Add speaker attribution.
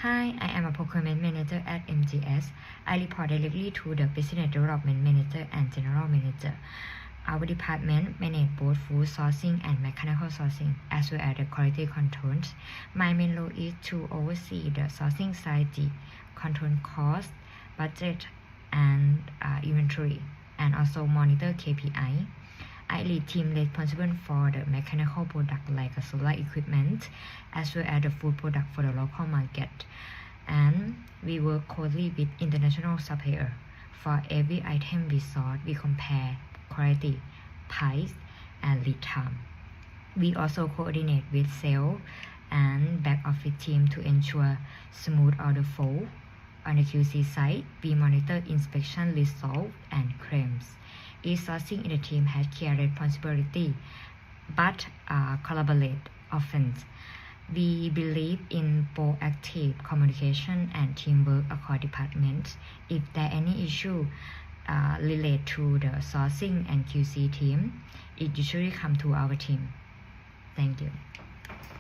Speaker 1: Hi, I am a procurement manager at MGS. I report directly to the business development manager and general manager. Our department manages both food sourcing and mechanical sourcing, as well as the quality controls. My main role is to oversee the sourcing strategy, control cost, budget, and inventory, and also monitor KPI. I lead team responsible for the mechanical product like solar equipment, as well as the food product for the local market. And we work closely with international suppliers. For every item we source, we compare quality, price, and lead time. We also coordinate with sales and back office team to ensure smooth order flow. On the QC side, we monitor inspection results and claims. Each sourcing in the team has clear responsibility, but collaborate often. We believe in proactive communication and teamwork across departments. If there are any issue related to the sourcing and QC team, it usually comes to our team. Thank you.